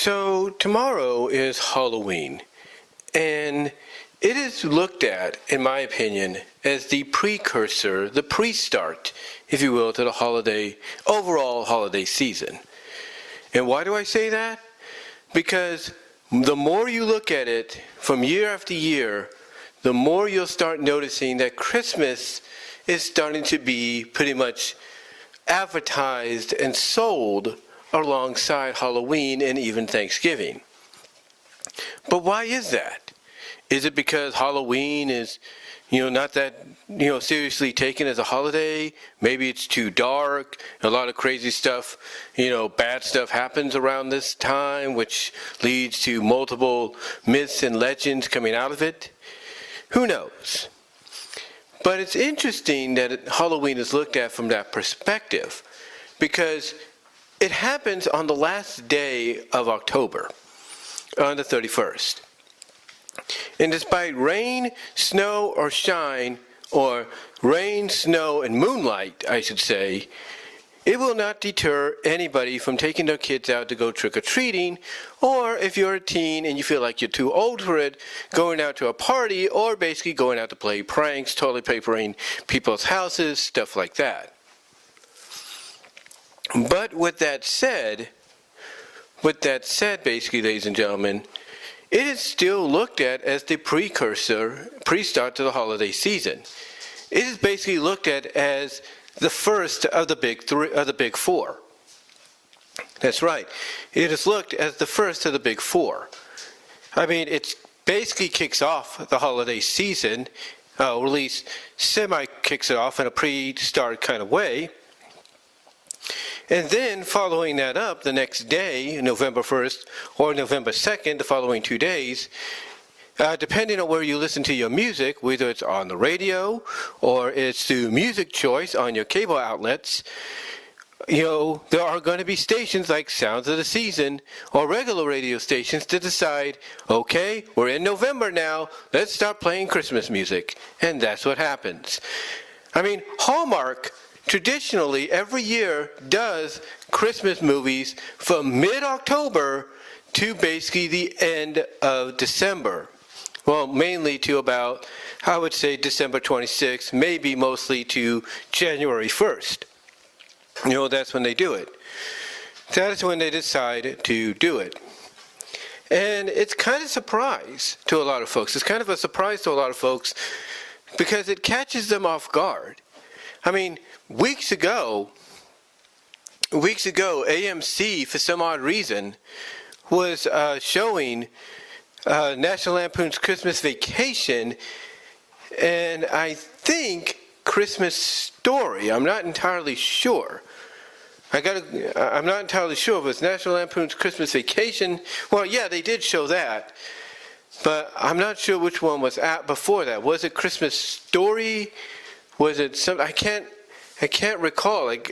So tomorrow is Halloween, and it is looked at, in my opinion, as the precursor, the pre-start, if you will, to the overall holiday season. And why do I say that? Because the more you look at it from year after year, the more you'll start noticing that Christmas is starting to be pretty much advertised and sold alongside Halloween and even Thanksgiving. But why is that? Is it because Halloween is, not that, seriously taken as a holiday? Maybe it's too dark. A lot of crazy stuff, bad stuff happens around this time, which leads to multiple myths and legends coming out of it. Who knows? But it's interesting that Halloween is looked at from that perspective, because it happens on the last day of October, on the 31st. And despite rain, snow, or shine, or rain, snow, and moonlight, I should say, it will not deter anybody from taking their kids out to go trick-or-treating, or if you're a teen and you feel like you're too old for it, going out to a party, or basically going out to play pranks, toilet papering people's houses, stuff like that. But with that said, basically, ladies and gentlemen, it is still looked at as the pre-start to the holiday season. It is basically looked at as the first of the big four. That's right. It is looked as the first of the big four. I mean, it basically kicks off the holiday season, or at least semi-kicks it off in a pre-start kind of way. And then following that up, the next day, November 1st or November 2nd, the following 2 days, depending on where you listen to your music, whether it's on the radio or it's through Music Choice on your cable outlets, there are going to be stations like Sounds of the Season or regular radio stations to decide, okay, we're in November now, let's start playing Christmas music. And that's what happens. I mean, Hallmark traditionally every year does Christmas movies from mid-October to basically the end of December. Well, mainly to about, I would say, December 26th, maybe mostly to January 1st. That's when they do it. That is when they decide to do it. And it's kind of a surprise to a lot of folks. It's kind of a surprise to a lot of folks because it catches them off guard. I mean, weeks ago, AMC, for some odd reason, was showing National Lampoon's Christmas Vacation, and I think Christmas Story. I'm not entirely sure. I'm not entirely sure if it's National Lampoon's Christmas Vacation. Well, yeah, they did show that, but I'm not sure which one was before that. Was it Christmas Story? Was it some? I can't recall. I'd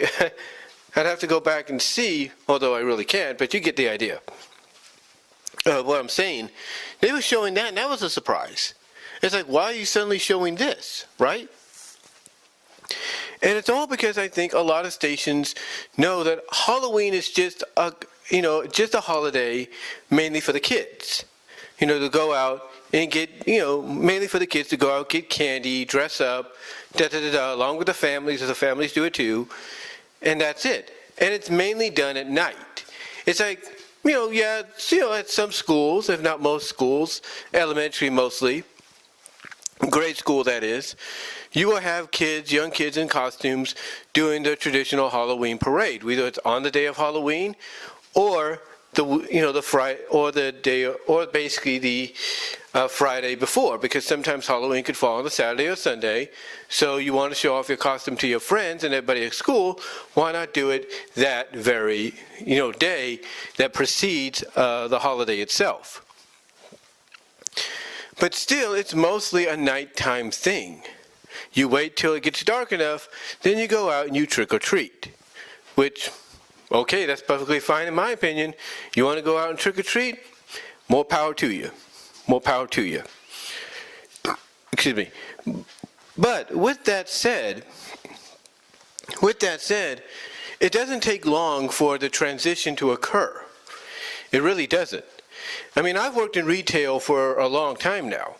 have to go back and see, although I really can't. But you get the idea. What I'm saying, they were showing that, and that was a surprise. It's like, why are you suddenly showing this, right? And it's all because I think a lot of stations know that Halloween is just a holiday mainly for the kids. To go out and get, mainly for the kids to go out, get candy, dress up, along with the families, as the families do it too, and that's it. And it's mainly done at night. It's like, at some schools, if not most schools, elementary mostly, grade school that is, you will have young kids in costumes doing the traditional Halloween parade, whether it's on the day of Halloween or the Friday or the day, or basically the Friday before, because sometimes Halloween could fall on a Saturday or Sunday. So you want to show off your costume to your friends and everybody at school. Why not do it that very day that precedes the holiday itself? But still, it's mostly a nighttime thing. You wait till it gets dark enough, then you go out and you trick or treat, which, okay, that's perfectly fine in my opinion. You want to go out and trick or treat? More power to you. More power to you. Excuse me. But with that said, it doesn't take long for the transition to occur. It really doesn't. I mean, I've worked in retail for a long time now,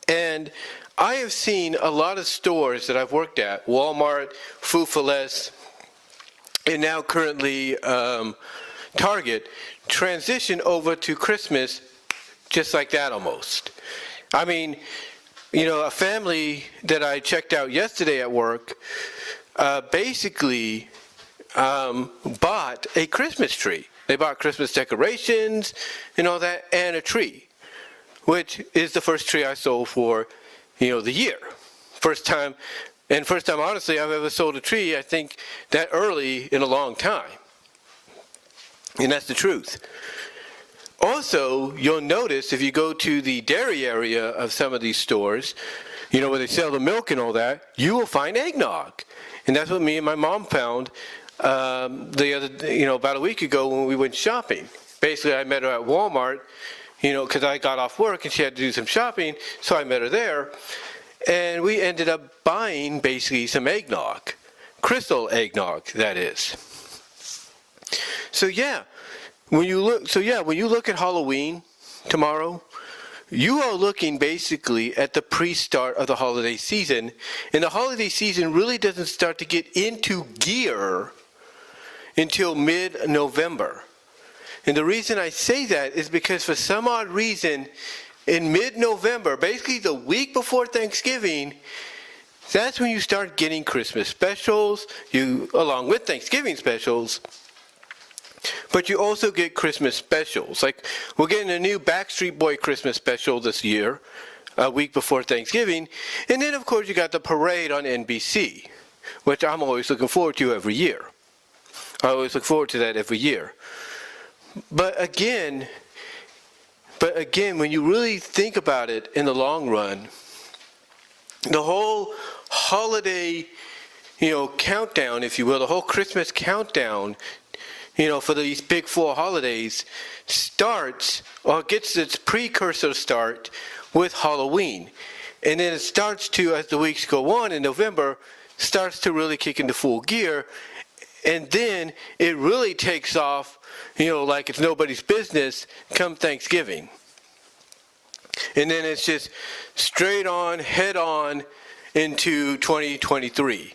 and I have seen a lot of stores that I've worked at, Walmart, Food for Less, and now currently Target, transition over to Christmas just like that almost. I mean, you know, a family that I checked out yesterday at work basically bought a Christmas tree. They bought Christmas decorations and all that, and a tree, which is the first tree I sold for, you know, the year. First time, honestly, I've ever sold a tree, I think, that early in a long time. And that's the truth. Also, you'll notice if you go to the dairy area of some of these stores, you know, where they sell the milk and all that, you will find eggnog. And that's what me and my mom found about a week ago when we went shopping. Basically, I met her at Walmart, you know, because I got off work and she had to do some shopping, so I met her there. And we ended up buying basically some eggnog. Crystal eggnog, that is. So yeah, when you look at Halloween tomorrow, you are looking basically at the pre-start of the holiday season. And the holiday season really doesn't start to get into gear until mid-November. And the reason I say that is because for some odd reason, in mid-November, basically the week before Thanksgiving, that's when you start getting Christmas specials, along with Thanksgiving specials. But you also get Christmas specials. Like, we're getting a new Backstreet Boy Christmas special this year, a week before Thanksgiving. And then, of course, you got the parade on NBC, which I'm always looking forward to every year. I always look forward to that every year. But again, when you really think about it in the long run, the whole holiday, you know, countdown, if you will, the whole Christmas countdown, you know, for these big four holidays starts, or gets its precursor start with Halloween. And then it starts to, as the weeks go on in November, starts to really kick into full gear. And then it really takes off, you know, like it's nobody's business come Thanksgiving. And then it's just straight on, head on into 2023.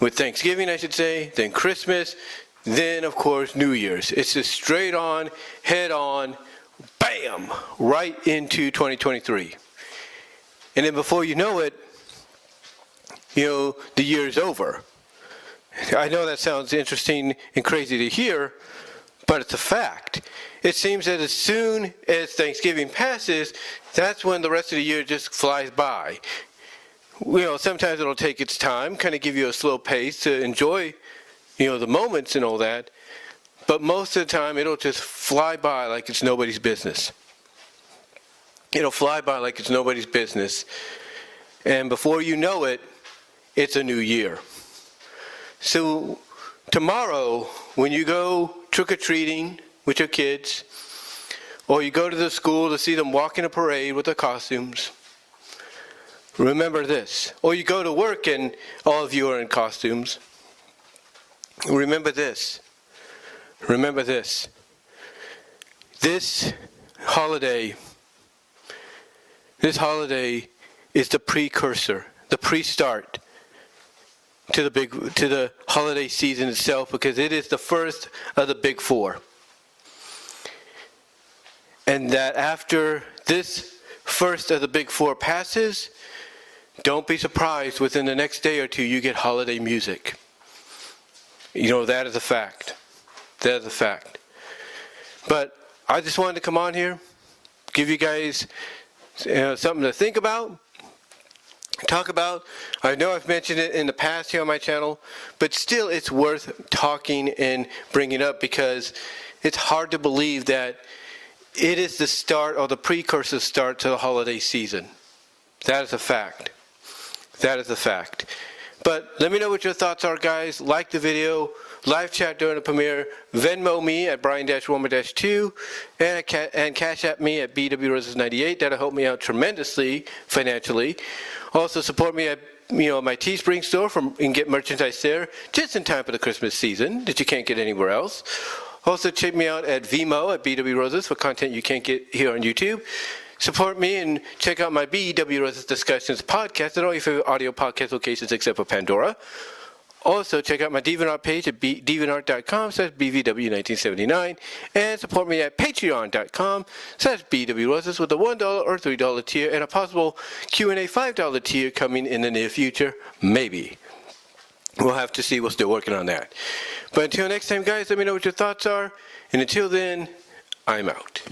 With Thanksgiving, I should say, then Christmas, then, of course, New Year's. It's just straight on, head on, bam, right into 2023. And then before you know it, you know, the year's over. I know that sounds interesting and crazy to hear, but it's a fact. It seems that as soon as Thanksgiving passes, that's when the rest of the year just flies by. You know, sometimes it'll take its time, kind of give you a slow pace to enjoy, you know, the moments and all that. But most of the time, it'll just fly by like it's nobody's business. It'll fly by like it's nobody's business. And before you know it, it's a new year. So tomorrow, when you go trick-or-treating with your kids, or you go to the school to see them walk in a parade with their costumes, remember this. Or you go to work and all of you are in costumes. Remember this. Remember this. This holiday is the precursor, the pre-start to the holiday season itself, because it is the first of the big four. And that after this first of the big four passes, don't be surprised within the next day or two you get holiday music. You know, that is a fact. That is a fact. But I just wanted to come on here, give you guys something to think about, talk about. I know I've mentioned it in the past here on my channel, but still it's worth talking and bringing up, because it's hard to believe that it is the start or the precursor start to the holiday season. That is a fact. That is a fact. But let me know what your thoughts are, guys. Like the video, live chat during the premiere, Venmo me at Brian-Romer-2, and Cash App me at BWRoses98. That'll help me out tremendously financially. Also support me at my Teespring store and get merchandise there just in time for the Christmas season that you can't get anywhere else. Also, check me out at VENMO at BW Roses for content you can't get here on YouTube. Support me and check out my BW Roses Discussions podcast at all your favorite audio podcast locations except for Pandora. Also, check out my DeviantArt page at deviantart.com/BVW1979 and support me at patreon.com/BWRoses with a $1 or $3 tier and a possible Q&A $5 tier coming in the near future. Maybe. We'll have to see. We're still working on that. But until next time, guys, let me know what your thoughts are. And until then, I'm out.